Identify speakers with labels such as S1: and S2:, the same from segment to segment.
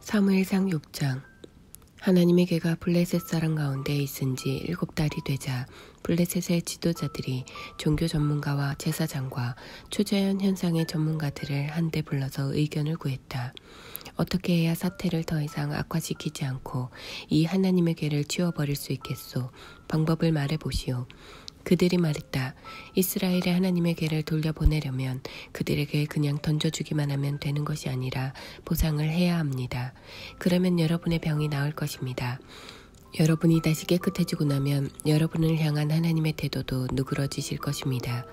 S1: 사무엘상 6장. 하나님의 괴가 블레셋 사람 가운데 있은 지 7달이 되자 블레셋의 지도자들이 종교 전문가와 제사장과 초자연 현상의 전문가들을 한데 불러서 의견을 구했다. 어떻게 해야 사태를 더 이상 악화시키지 않고 이 하나님의 괴를 치워버릴 수 있겠소? 방법을 말해보시오. 그들이 말했다. 이스라엘의 하나님의 괴를 돌려보내려면 그들에게 그냥 던져주기만 하면 되는 것이 아니라 보상을 해야 합니다. 그러면 여러분의 병이 나을 것입니다. 여러분이 다시 깨끗해지고 나면 여러분을 향한 하나님의 태도도 누그러지실 것입니다.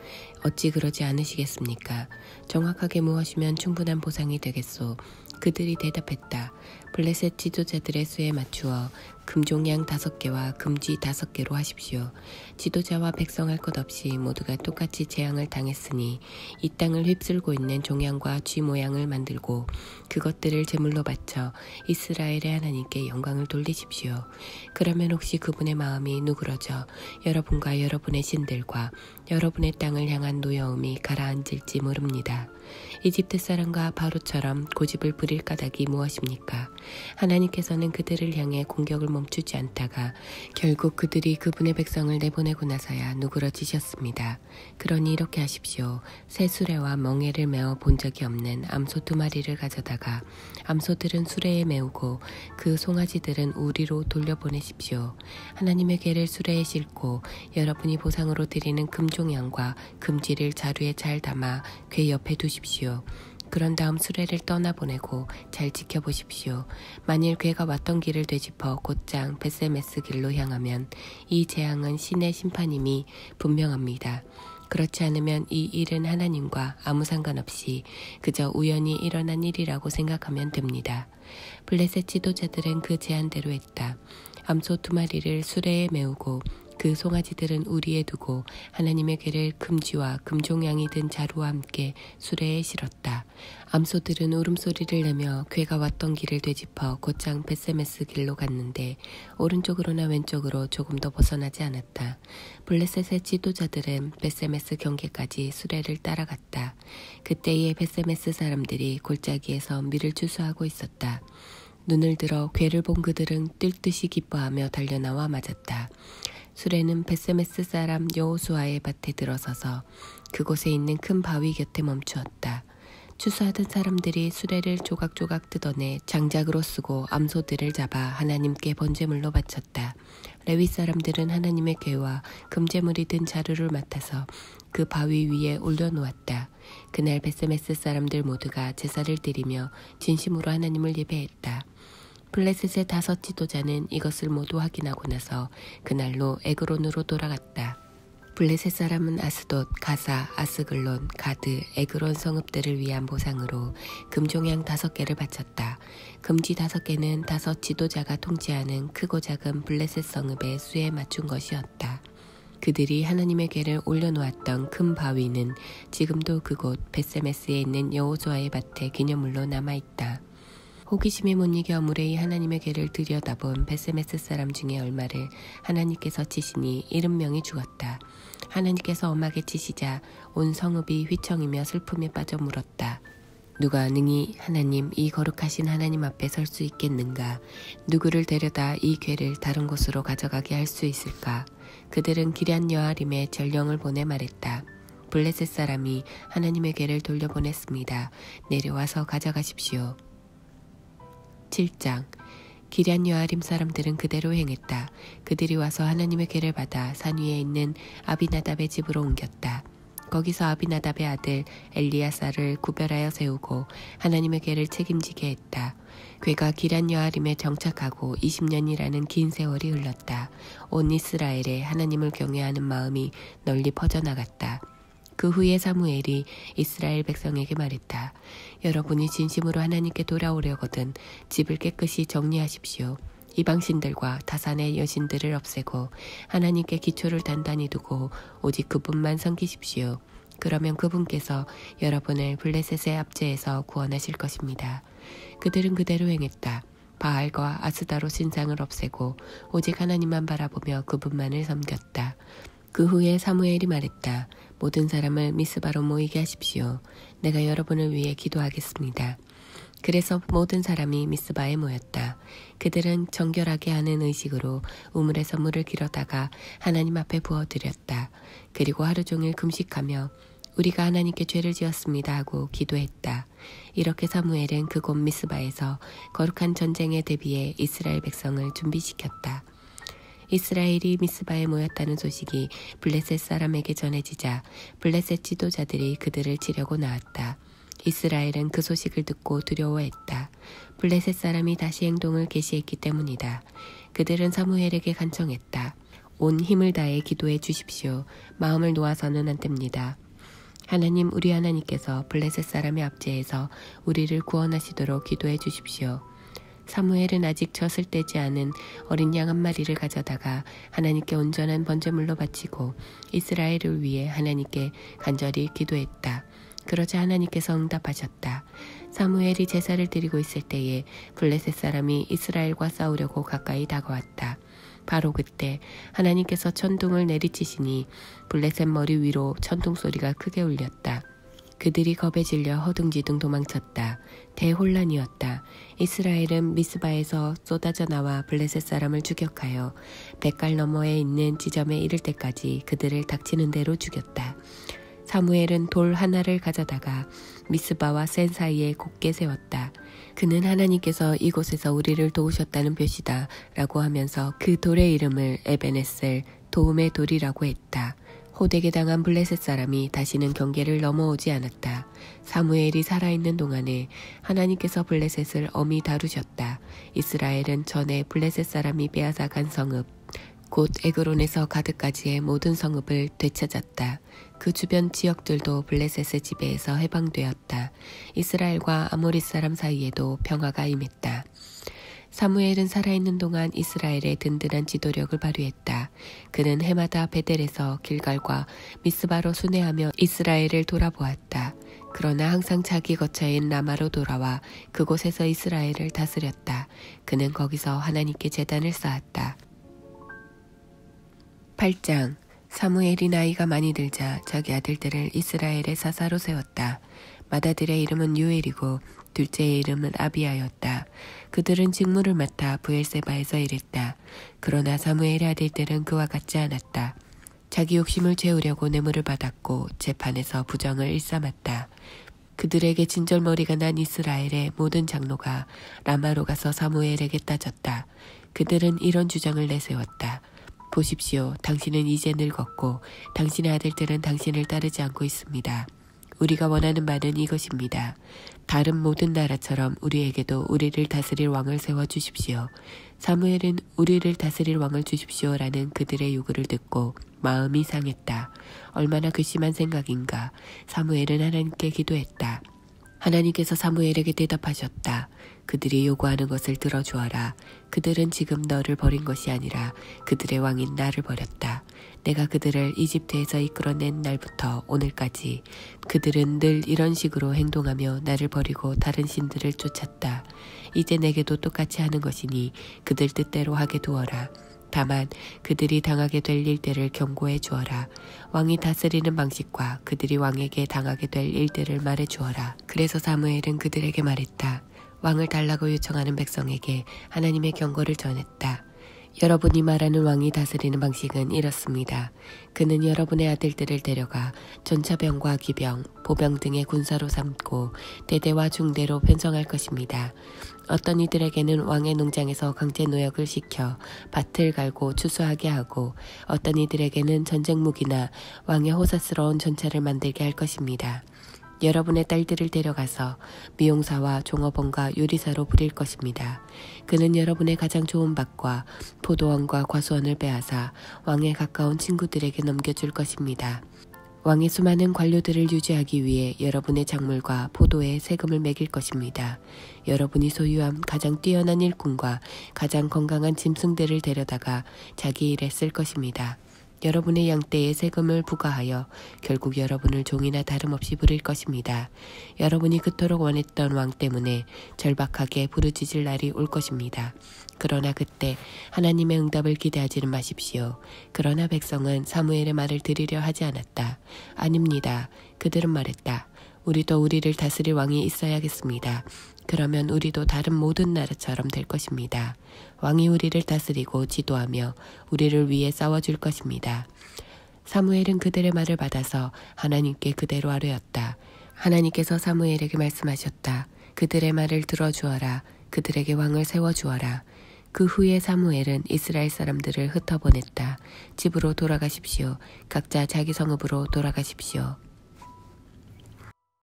S1: 어찌 그러지 않으시겠습니까? 정확하게 무엇이면 충분한 보상이 되겠소? 그들이 대답했다. 블레셋 지도자들의 수에 맞추어 금종양 5개와 금쥐 5개로 하십시오. 지도자와 백성 할 것 없이 모두가 똑같이 재앙을 당했으니 이 땅을 휩쓸고 있는 종양과 쥐 모양을 만들고 그것들을 제물로 바쳐 이스라엘의 하나님께 영광을 돌리십시오. 그러면 혹시 그분의 마음이 누그러져 여러분과 여러분의 신들과 여러분의 땅을 향한 노여움이 가라앉을지 모릅니다. 이집트 사람과 바로처럼 고집을 부릴 까닭이 무엇입니까? 하나님께서는 그들을 향해 공격을 멈추지 않다가 결국 그들이 그분의 백성을 내보내고 나서야 누그러지셨습니다. 그러니 이렇게 하십시오. 새 수레와 멍에를 메어 본 적이 없는 암소 2마리를 가져다가 암소들은 수레에 메우고 그 송아지들은 우리로 돌려보내십시오. 하나님의 괴를 수레에 싣고 여러분이 보상으로 드리는 금종양과 금쥐를 자루에 잘 담아 괴 옆에 두십시오. 그런 다음 수레를 떠나보내고 잘 지켜보십시오. 만일 괴가 왔던 길을 되짚어 곧장 벳세메스 길로 향하면 이 재앙은 신의 심판임이 분명합니다. 그렇지 않으면 이 일은 하나님과 아무 상관없이 그저 우연히 일어난 일이라고 생각하면 됩니다. 블레셋 지도자들은 그 제안대로 했다. 암소 2마리를 수레에 메우고 그 송아지들은 우리에 두고 하나님의 괴를 금쥐와 금종양이 든 자루와 함께 수레에 실었다. 암소들은 울음소리를 내며 괴가 왔던 길을 되짚어 곧장 벳세메스 길로 갔는데 오른쪽으로나 왼쪽으로 조금도 벗어나지 않았다. 블레셋의 지도자들은 벳세메스 경계까지 수레를 따라갔다. 그때의 벳세메스 사람들이 골짜기에서 밀을 추수하고 있었다. 눈을 들어 괴를 본 그들은 뛸 듯이 기뻐하며 달려나와 맞았다. 수레는 벳세메스 사람 여호수아의 밭에 들어서서 그곳에 있는 큰 바위 곁에 멈추었다. 추수하던 사람들이 수레를 조각조각 뜯어내 장작으로 쓰고 암소들을 잡아 하나님께 번제물로 바쳤다. 레위 사람들은 하나님의 괴와 금제물이 든 자루를 맡아서 그 바위 위에 올려놓았다. 그날 벳세메스 사람들 모두가 제사를 드리며 진심으로 하나님을 예배했다. 블레셋의 5 지도자는 이것을 모두 확인하고 나서 그날로 에그론으로 돌아갔다. 블레셋 사람은 아스돗, 가사, 아스글론, 가드, 에그론 성읍들을 위한 보상으로 금종양 5개를 바쳤다. 금쥐 5개는 5 지도자가 통치하는 크고 작은 블레셋 성읍의 수에 맞춘 것이었다. 그들이 하나님의 괴를 올려놓았던 큰 바위는 지금도 그곳 벳세메스에 있는 여호수아의 밭에 기념물로 남아있다. 호기심에 못 이겨 무레히 하나님의 괴를 들여다본 벳세메스 사람 중에 얼마를 하나님께서 치시니 70명이 죽었다. 하나님께서 엄하게 치시자 온 성읍이 휘청이며 슬픔에 빠져 물었다. 누가 능히 하나님, 이 거룩하신 하나님 앞에 설 수 있겠는가? 누구를 데려다 이 괴를 다른 곳으로 가져가게 할 수 있을까? 그들은 기럇 여아림에 전령을 보내 말했다. 블레셋 사람이 하나님의 괴를 돌려보냈습니다. 내려와서 가져가십시오. 7장. 기럇 여아림 사람들은 그대로 행했다. 그들이 와서 하나님의 괴를 받아 산 위에 있는 아비나답의 집으로 옮겼다. 거기서 아비나답의 아들 엘리야사를 구별하여 세우고 하나님의 괴를 책임지게 했다. 괴가 기럇 여아림에 정착하고 20년이라는 긴 세월이 흘렀다. 온 이스라엘에 하나님을 경외하는 마음이 널리 퍼져나갔다. 그 후에 사무엘이 이스라엘 백성에게 말했다. 여러분이 진심으로 하나님께 돌아오려거든 집을 깨끗이 정리하십시오. 이방신들과 다산의 여신들을 없애고 하나님께 기초를 단단히 두고 오직 그분만 섬기십시오. 그러면 그분께서 여러분을 블레셋의 압제에서 구원하실 것입니다. 그들은 그대로 행했다. 바알과 아스다로 신상을 없애고 오직 하나님만 바라보며 그분만을 섬겼다. 그 후에 사무엘이 말했다. 모든 사람을 미스바로 모이게 하십시오. 내가 여러분을 위해 기도하겠습니다. 그래서 모든 사람이 미스바에 모였다. 그들은 정결하게 하는 의식으로 우물에서 물을 길어다가 하나님 앞에 부어드렸다. 그리고 하루 종일 금식하며 우리가 하나님께 죄를 지었습니다 하고 기도했다. 이렇게 사무엘은 그곳 미스바에서 거룩한 전쟁에 대비해 이스라엘 백성을 준비시켰다. 이스라엘이 미스바에 모였다는 소식이 블레셋 사람에게 전해지자 블레셋 지도자들이 그들을 치려고 나왔다. 이스라엘은 그 소식을 듣고 두려워했다. 블레셋 사람이 다시 행동을 개시했기 때문이다. 그들은 사무엘에게 간청했다. 온 힘을 다해 기도해 주십시오. 마음을 놓아서는 안 됩니다. 하나님, 우리 하나님께서 블레셋 사람의 압제에서 우리를 구원하시도록 기도해 주십시오. 사무엘은 아직 젖을 떼지 않은 어린 양 한 마리를 가져다가 하나님께 온전한 번제물로 바치고 이스라엘을 위해 하나님께 간절히 기도했다. 그러자 하나님께서 응답하셨다. 사무엘이 제사를 드리고 있을 때에 블레셋 사람이 이스라엘과 싸우려고 가까이 다가왔다. 바로 그때 하나님께서 천둥을 내리치시니 블레셋 머리 위로 천둥 소리가 크게 울렸다. 그들이 겁에 질려 허둥지둥 도망쳤다. 대혼란이었다. 이스라엘은 미스바에서 쏟아져 나와 블레셋 사람을 추격하여 뱃갈 너머에 있는 지점에 이를 때까지 그들을 닥치는 대로 죽였다. 사무엘은 돌 하나를 가져다가 미스바와 센 사이에 곧게 세웠다. 그는 하나님께서 이곳에서 우리를 도우셨다는 표시다 라고 하면서 그 돌의 이름을 에베네셀, 도움의 돌이라고 했다. 호되게 당한 블레셋 사람이 다시는 경계를 넘어오지 않았다. 사무엘이 살아있는 동안에 하나님께서 블레셋을 엄히 다루셨다. 이스라엘은 전에 블레셋 사람이 빼앗아 간 성읍, 곧 에그론에서 가드까지의 모든 성읍을 되찾았다. 그 주변 지역들도 블레셋의 지배에서 해방되었다. 이스라엘과 아모리 사람 사이에도 평화가 임했다. 사무엘은 살아있는 동안 이스라엘의 든든한 지도력을 발휘했다. 그는 해마다 베델에서 길갈과 미스바로 순회하며 이스라엘을 돌아보았다. 그러나 항상 자기 거처인 라마로 돌아와 그곳에서 이스라엘을 다스렸다. 그는 거기서 하나님께 제단을 쌓았다. 8장. 사무엘이 나이가 많이 들자 자기 아들들을 이스라엘의 사사로 세웠다. 맏아들의 이름은 유엘이고 둘째의 이름은 아비야였다. 그들은 직무를 맡아 브엘세바에서 일했다. 그러나 사무엘의 아들들은 그와 같지 않았다. 자기 욕심을 채우려고 뇌물을 받았고 재판에서 부정을 일삼았다. 그들에게 진절머리가 난 이스라엘의 모든 장로가 라마로 가서 사무엘에게 따졌다. 그들은 이런 주장을 내세웠다. 보십시오. 당신은 이제 늙었고 당신의 아들들은 당신을 따르지 않고 있습니다. 우리가 원하는 바는 이것입니다. 다른 모든 나라처럼 우리에게도 우리를 다스릴 왕을 세워주십시오. 사무엘은 우리를 다스릴 왕을 주십시오라는 그들의 요구를 듣고 마음이 상했다. 얼마나 괘씸한 생각인가. 사무엘은 하나님께 기도했다. 하나님께서 사무엘에게 대답하셨다. 그들이 요구하는 것을 들어주어라. 그들은 지금 너를 버린 것이 아니라 그들의 왕인 나를 버렸다. 내가 그들을 이집트에서 이끌어낸 날부터 오늘까지 그들은 늘 이런 식으로 행동하며 나를 버리고 다른 신들을 쫓았다. 이제 내게도 똑같이 하는 것이니 그들 뜻대로 하게 두어라. 다만 그들이 당하게 될 일들을 경고해 주어라. 왕이 다스리는 방식과 그들이 왕에게 당하게 될 일들을 말해 주어라. 그래서 사무엘은 그들에게 말했다. 왕을 달라고 요청하는 백성에게 하나님의 경고를 전했다. 여러분이 말하는 왕이 다스리는 방식은 이렇습니다. 그는 여러분의 아들들을 데려가 전차병과 기병, 보병 등의 군사로 삼고 대대와 중대로 편성할 것입니다. 어떤 이들에게는 왕의 농장에서 강제 노역을 시켜 밭을 갈고 추수하게 하고 어떤 이들에게는 전쟁 무기나 왕의 호사스러운 전차를 만들게 할 것입니다. 여러분의 딸들을 데려가서 미용사와 종업원과 요리사로 부릴 것입니다. 그는 여러분의 가장 좋은 밭과 포도원과 과수원을 빼앗아 왕에 가까운 친구들에게 넘겨줄 것입니다. 왕의 수많은 관료들을 유지하기 위해 여러분의 작물과 포도에 세금을 매길 것입니다. 여러분이 소유한 가장 뛰어난 일꾼과 가장 건강한 짐승들을 데려다가 자기 일에 쓸 것입니다. 여러분의 양떼에 세금을 부과하여 결국 여러분을 종이나 다름없이 부릴 것입니다. 여러분이 그토록 원했던 왕 때문에 절박하게 부르짖을 날이 올 것입니다. 그러나 그때 하나님의 응답을 기대하지는 마십시오. 그러나 백성은 사무엘의 말을 들으려 하지 않았다. 아닙니다. 그들은 말했다. 우리도 우리를 다스릴 왕이 있어야겠습니다. 그러면 우리도 다른 모든 나라처럼 될 것입니다. 왕이 우리를 다스리고 지도하며 우리를 위해 싸워줄 것입니다. 사무엘은 그들의 말을 받아서 하나님께 그대로 아뢰었다. 하나님께서 사무엘에게 말씀하셨다. 그들의 말을 들어주어라. 그들에게 왕을 세워주어라. 그 후에 사무엘은 이스라엘 사람들을 흩어보냈다. 집으로 돌아가십시오. 각자 자기 성읍으로 돌아가십시오.